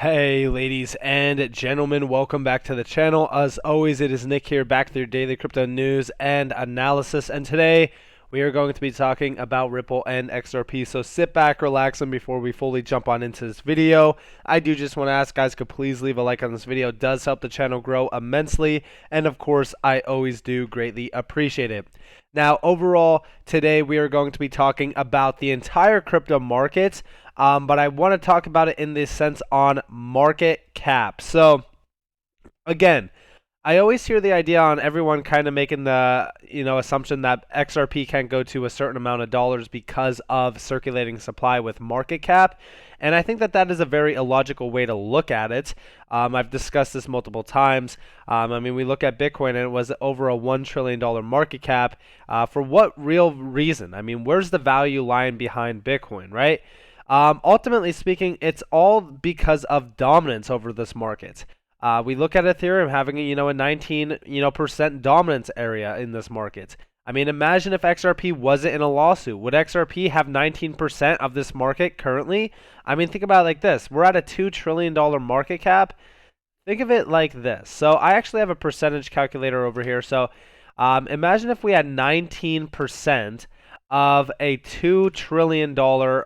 Hey ladies and gentlemen, welcome back to the channel. As always, it is Nick here, back with your daily crypto news and analysis, and today we are going to be talking about Ripple and XRP. So sit back, relax, and before we fully jump on into this video, I do just want to ask guys, could please leave a like on this video. It does help the channel grow immensely, and of course I always do greatly appreciate it. Now overall, today we are going to be talking about the entire crypto market, but I want to talk about it in this sense on market cap. So again, I always hear the idea on everyone kind of making the assumption that XRP can go to a certain amount of dollars because of circulating supply with market cap, and I think that that is a very illogical way to look at it. I've discussed this multiple times. I mean, we look at Bitcoin and it was over a $1 trillion market cap. For what real reason? I mean, where's the value lying behind Bitcoin, right? Ultimately speaking, it's all because of dominance over this market. We look at Ethereum having a 19% dominance area in this market. I mean, imagine if XRP wasn't in a lawsuit. Would XRP have 19% of this market currently? I mean, think about it like this. We're at a $2 trillion market cap. Think of it like this. So I actually have a percentage calculator over here. So imagine if we had 19% of a $2 trillion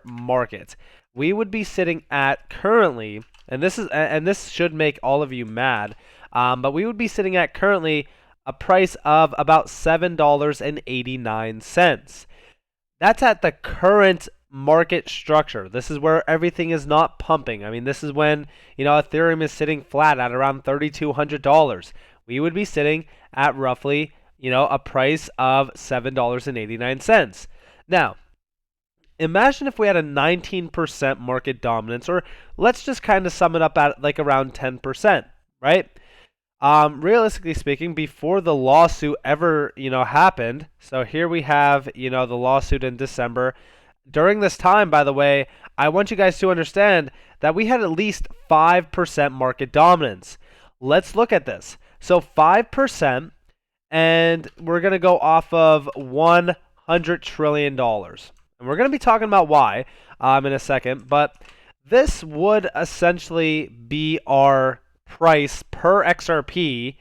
market. We would be sitting at currently, and this should make all of you mad, but we would be sitting at currently a price of about $7.89. That's at the current market structure. This is where everything is not pumping. I mean, this is when, Ethereum is sitting flat at around $3,200. We would be sitting at roughly, a price of $7.89. Now, imagine if we had a 19% market dominance, or let's just kind of sum it up at like around 10%, right? Realistically speaking, before the lawsuit ever, happened, so here we have, the lawsuit in December. During this time, by the way, I want you guys to understand that we had at least 5% market dominance. Let's look at this. So 5%, and we're going to go off of $100 trillion. And we're going to be talking about why in a second, but this would essentially be our price per XRP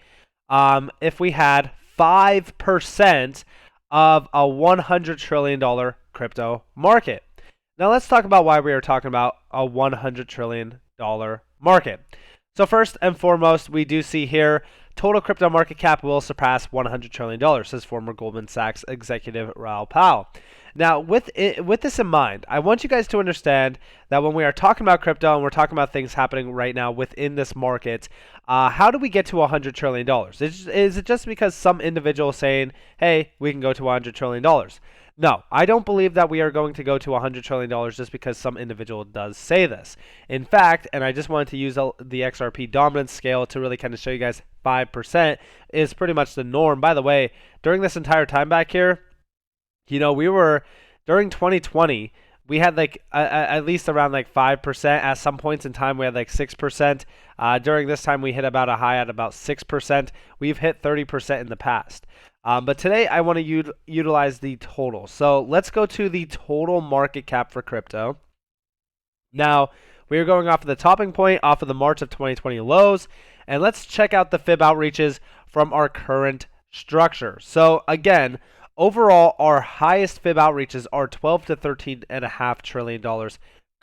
if we had 5% of a $100 trillion crypto market. Now let's talk about why we are talking about a $100 trillion market. So first and foremost, we do see here total crypto market cap will surpass $100 trillion, says former Goldman Sachs executive Raoul Pal. Now, with this in mind, I want you guys to understand that when we are talking about crypto and we're talking about things happening right now within this market, how do we get to $100 trillion? Is it just because some individual is saying, hey, we can go to $100 trillion? No, I don't believe that we are going to go to $100 trillion just because some individual does say this. In fact, and I just wanted to use the XRP dominance scale to really kind of show you guys 5% is pretty much the norm. By the way, during this entire time back here, we were, during 2020, we had like at least around like 5%. At some points in time, we had like 6%. During this time, we hit about a high at about 6%. We've hit 30% in the past. But today, I want to utilize the total. So let's go to the total market cap for crypto. Now, we are going off of the topping point, off of the March of 2020 lows, and let's check out the fib outreaches from our current structure. So again, overall, our highest fib outreaches are $12 to $13.5 trillion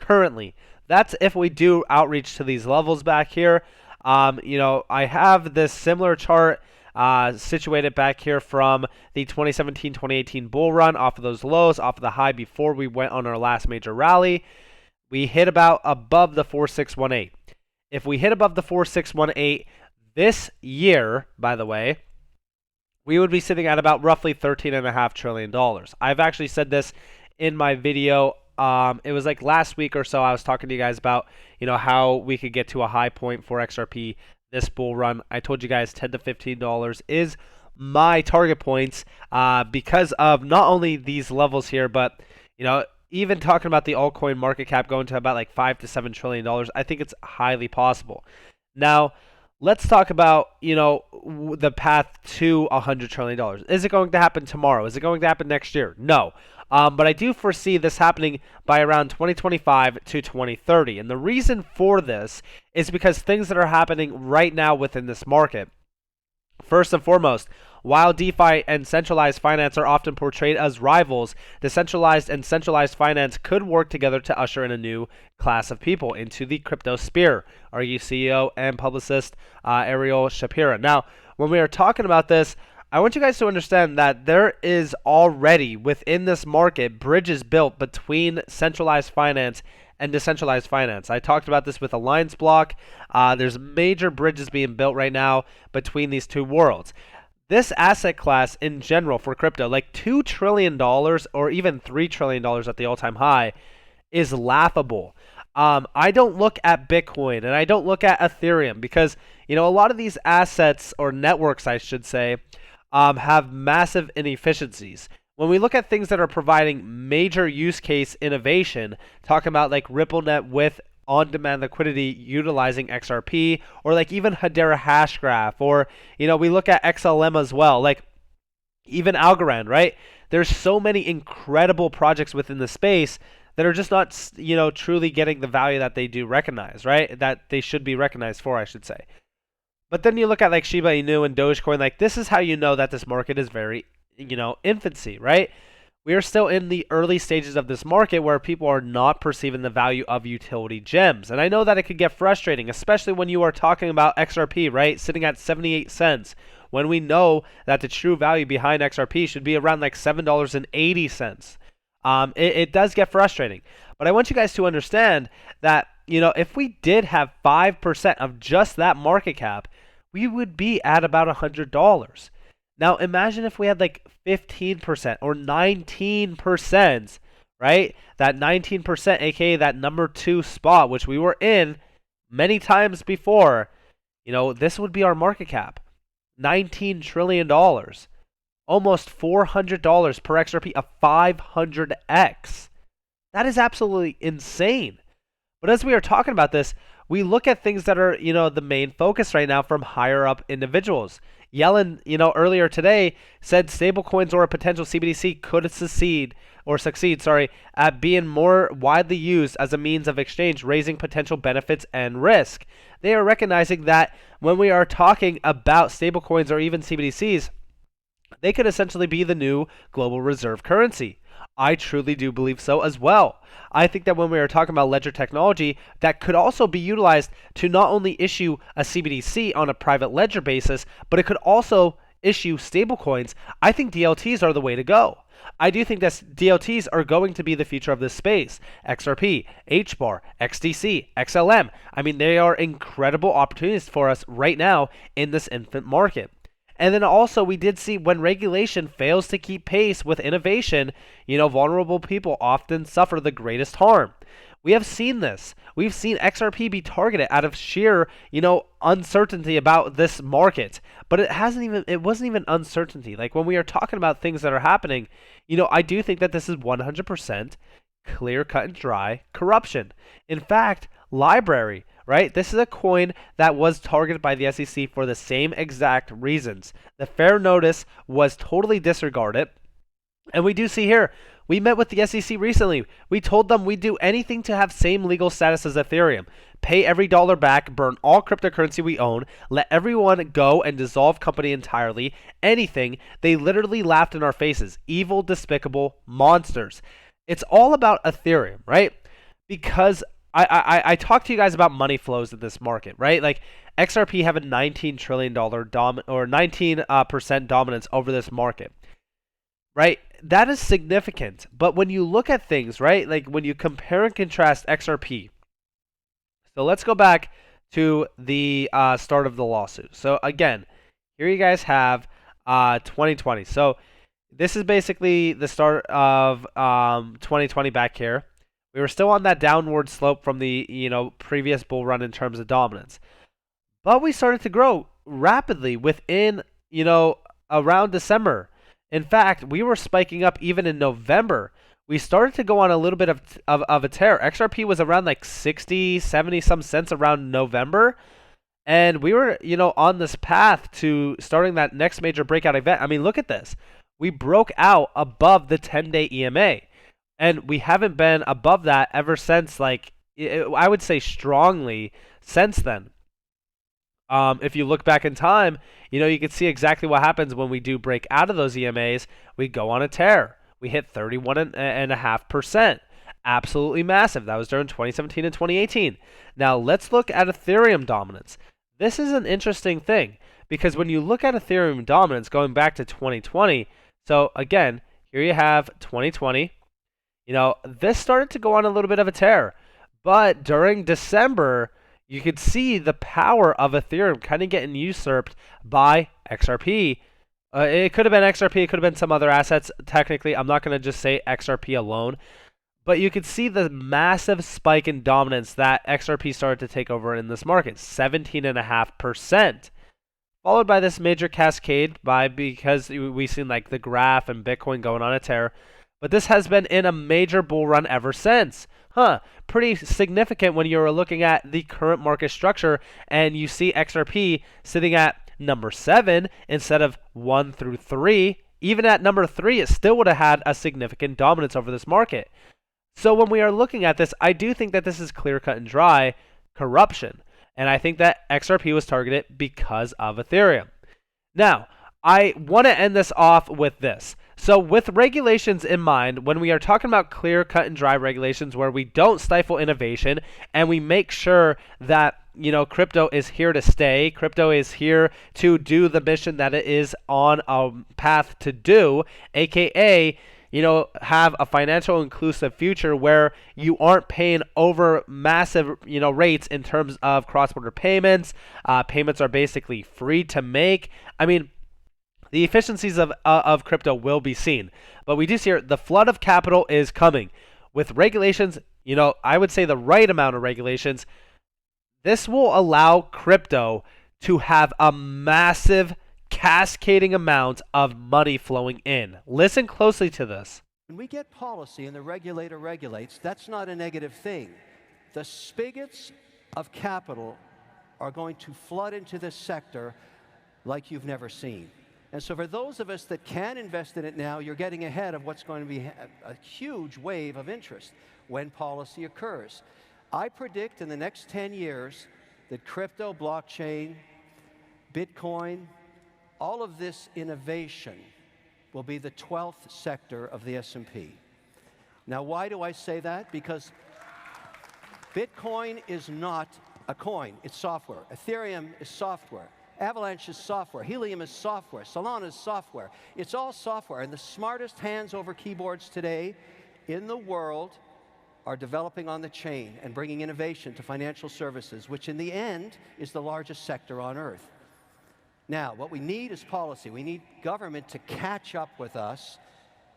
currently. That's if we do outreach to these levels back here. I have this similar chart situated back here from the 2017-2018 bull run off of those lows, off of the high before we went on our last major rally. We hit about above the 4618. If we hit above the 4618 this year, by the way, we would be sitting at about roughly $13.5 trillion. I've actually said this in my video. It was like last week or so. I was talking to you guys about, how we could get to a high point for XRP this bull run. I told you guys $10 to $15 is my target points because of not only these levels here, but, even talking about the altcoin market cap going to about like $5 to $7 trillion, I think it's highly possible. Now, let's talk about, the path to $100 trillion. Is it going to happen tomorrow? Is it going to happen next year? No. But I do foresee this happening by around 2025 to 2030. And the reason for this is because things that are happening right now within this market. First and foremost, while DeFi and centralized finance are often portrayed as rivals, decentralized and centralized finance could work together to usher in a new class of people into the crypto sphere, argues CEO and publicist Ariel Shapira. Now, when we are talking about this, I want you guys to understand that there is already within this market bridges built between centralized finance and decentralized finance. I talked about this with Alliance Block. There's major bridges being built right now between these two worlds. This asset class in general for crypto, like $2 trillion or even $3 trillion at the all-time high, is laughable. I don't look at Bitcoin and I don't look at Ethereum because, a lot of these assets or networks, I should say, have massive inefficiencies. When we look at things that are providing major use case innovation, talking about like RippleNet with on-demand liquidity utilizing XRP, or like even Hedera Hashgraph, or we look at XLM as well, like even Algorand, right? There's so many incredible projects within the space that are just not truly getting the value that they do recognize, right? That they should be recognized for, I should say. But then you look at like Shiba Inu and Dogecoin, like this is how you know that this market is very infancy, right? We are still in the early stages of this market where people are not perceiving the value of utility gems. And I know that it could get frustrating, especially when you are talking about XRP, right? Sitting at 78 cents, when we know that the true value behind XRP should be around like $7.80. It does get frustrating. But I want you guys to understand that, if we did have 5% of just that market cap, we would be at about $100. Now, imagine if we had like 15% or 19%, right? That 19%, aka that number 2 spot, which we were in many times before, this would be our market cap. $19 trillion. Almost $400 per XRP, a 500X. That is absolutely insane. But as we are talking about this, we look at things that are, the main focus right now from higher up individuals. Yellen, earlier today said stablecoins or a potential CBDC could succeed at being more widely used as a means of exchange, raising potential benefits and risk. They are recognizing that when we are talking about stablecoins or even CBDCs, they could essentially be the new global reserve currency. I truly do believe so as well. I think that when we are talking about ledger technology, that could also be utilized to not only issue a CBDC on a private ledger basis, but it could also issue stablecoins. I think DLTs are the way to go. I do think that DLTs are going to be the future of this space. XRP, HBAR, XDC, XLM. I mean, they are incredible opportunities for us right now in this infant market. And then also we did see when regulation fails to keep pace with innovation, vulnerable people often suffer the greatest harm. We have seen this. We've seen XRP be targeted out of sheer, uncertainty about this market. But it wasn't even uncertainty. Like when we are talking about things that are happening, I do think that this is 100% clear cut and dry corruption. In fact, Library, right? This is a coin that was targeted by the SEC for the same exact reasons. The fair notice was totally disregarded. And we do see here, we met with the SEC recently. We told them we'd do anything to have same legal status as Ethereum. Pay every dollar back, burn all cryptocurrency we own, let everyone go and dissolve company entirely. Anything. They literally laughed in our faces. Evil, despicable monsters. It's all about Ethereum, right? Because I talked to you guys about money flows in this market, right? Like XRP have a $19 trillion 19% dominance over this market, right? That is significant. But when you look at things, right, like when you compare and contrast XRP, so let's go back to the start of the lawsuit. So again, here you guys have 2020. So this is basically the start of 2020 back here. We were still on that downward slope from the previous bull run in terms of dominance. But we started to grow rapidly within, around December. In fact, we were spiking up even in November. We started to go on a little bit of a tear. XRP was around like 60, 70 some cents around November. And we were, on this path to starting that next major breakout event. I mean, look at this. we broke out above the 10-day EMA. And we haven't been above that ever since, like, I would say strongly since then. If you look back in time, you can see exactly what happens when we do break out of those EMAs. We go on a tear. We hit 31.5%. Absolutely massive. That was during 2017 and 2018. Now, let's look at Ethereum dominance. This is an interesting thing because when you look at Ethereum dominance going back to 2020, so again, here you have 2020. This started to go on a little bit of a tear. But during December, you could see the power of Ethereum kind of getting usurped by XRP. It could have been XRP, it could have been some other assets. Technically, I'm not going to just say XRP alone. But you could see the massive spike in dominance that XRP started to take over in this market, 17.5%. Followed by this major cascade because we've seen like the graph and Bitcoin going on a tear. But this has been in a major bull run ever since. Pretty significant when you're looking at the current market structure and you see XRP sitting at number 7 instead of 1 through 3. Even at number 3, it still would have had a significant dominance over this market. So when we are looking at this, I do think that this is clear cut and dry corruption. And I think that XRP was targeted because of Ethereum. Now, I want to end this off with this. So with regulations in mind, when we are talking about clear cut and dry regulations where we don't stifle innovation and we make sure that crypto is here to stay, crypto is here to do the mission that it is on a path to do, aka have a financial inclusive future where you aren't paying over massive, rates in terms of cross-border payments. Payments are basically free to make. I mean, the efficiencies of crypto will be seen. But we do see here the flood of capital is coming. With regulations, I would say the right amount of regulations, this will allow crypto to have a massive cascading amount of money flowing in. Listen closely to this. When we get policy and the regulator regulates, that's not a negative thing. The spigots of capital are going to flood into this sector like you've never seen. And so for those of us that can invest in it now, you're getting ahead of what's going to be a huge wave of interest when policy occurs. I predict in the next 10 years that crypto, blockchain, Bitcoin, all of this innovation will be the 12th sector of the S&P. Now, why do I say that? Because Bitcoin is not a coin, it's software. Ethereum is software. Avalanche is software. Helium is software. Solana is software. It's all software. And the smartest hands over keyboards today in the world are developing on the chain and bringing innovation to financial services, which in the end is the largest sector on earth. Now, what we need is policy. We need government to catch up with us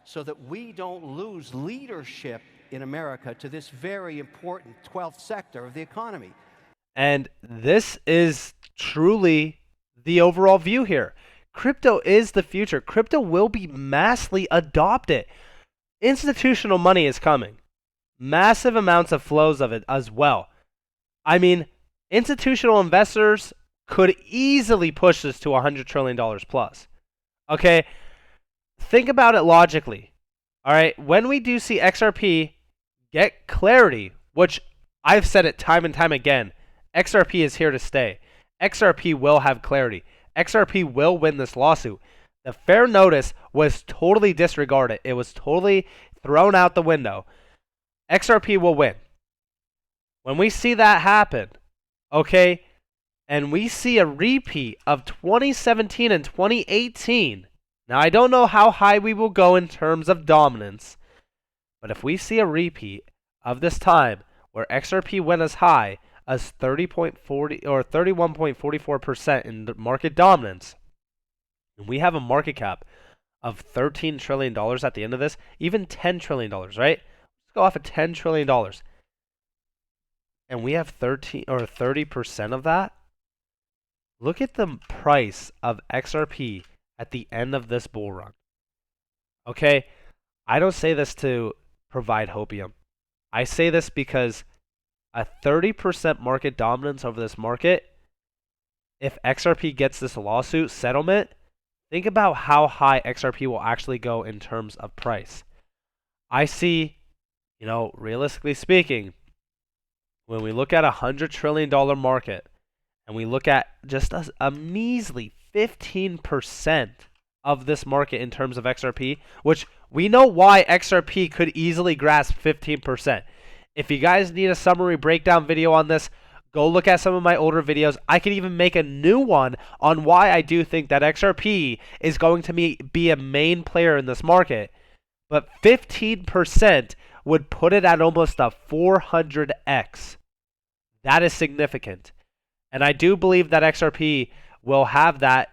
so that we don't lose leadership in America to this very important 12th sector of the economy. And this is truly the overall view here. Crypto is the future. Crypto will be massively adopted. Institutional money is coming. Massive amounts of flows of it as well. I mean, institutional investors could easily push this to $100 trillion plus. Okay? Think about it logically. All right? When we do see XRP get clarity, which I've said it time and time again, XRP is here to stay. XRP will have clarity. XRP will win this lawsuit. The fair notice was totally disregarded. It was totally thrown out the window. XRP will win. When we see that happen, okay, and we see a repeat of 2017 and 2018, now I don't know how high we will go in terms of dominance, but if we see a repeat of this time where XRP went as high as 30.40 or 31.44% in the market dominance, and we have a market cap of $13 trillion at the end of this, even $10 trillion, right? Let's go off of $10 trillion. And we have 30% of that. Look at the price of XRP at the end of this bull run. Okay? I don't say this to provide hopium. I say this because a 30% market dominance over this market, if XRP gets this lawsuit settlement, think about how high XRP will actually go in terms of price. I see, realistically speaking, when we look at $100 trillion market and we look at just a measly 15% of this market in terms of XRP, which we know why XRP could easily grasp 15%. If you guys need a summary breakdown video on this, go look at some of my older videos. I could even make a new one on why I do think that XRP is going to be a main player in this market. But 15% would put it at almost a 400x. That is significant. And I do believe that XRP will have that,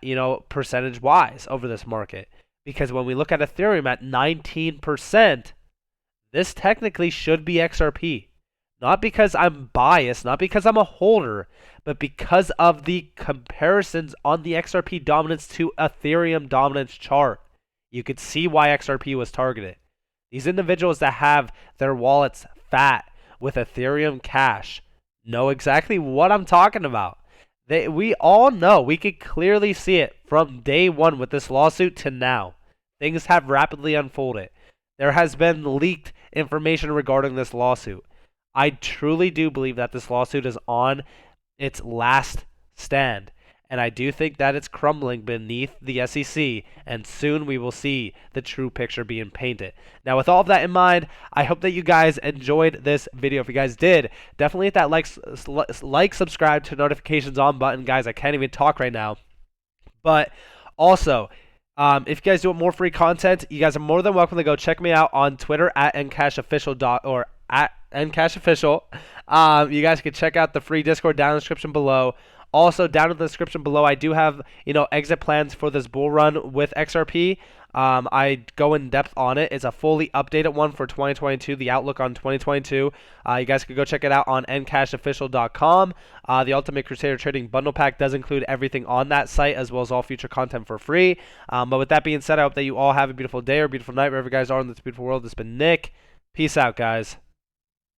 percentage-wise over this market. Because when we look at Ethereum at 19%, this technically should be XRP. Not because I'm biased, not because I'm a holder, but because of the comparisons on the XRP dominance to Ethereum dominance chart. You could see why XRP was targeted. These individuals that have their wallets fat with Ethereum Cash know exactly what I'm talking about. We all know, we could clearly see it from day one with this lawsuit to now. Things have rapidly unfolded. There has been leaked information regarding this lawsuit. I truly do believe that this lawsuit is on its last stand. And I do think that it's crumbling beneath the SEC, and soon we will see the true picture being painted. Now, with all of that in mind, I hope that you guys enjoyed this video. If you guys did, definitely hit that like, subscribe to notifications on button. Guys, I can't even talk right now. But also, if you guys do want more free content, you guys are more than welcome to go check me out on Twitter at NCashOfficial or at NCashOfficial. You guys can check out the free Discord down in the description below. Also, down in the description below, I do have, exit plans for this bull run with XRP. I go in depth on it. It's a fully updated one for 2022, the outlook on 2022. You guys can go check it out on NCashOfficial.com. The Ultimate Crusader Trading Bundle Pack does include everything on that site, as well as all future content for free. But with that being said, I hope that you all have a beautiful day or beautiful night, wherever you guys are in this beautiful world. This has been Nick. Peace out, guys.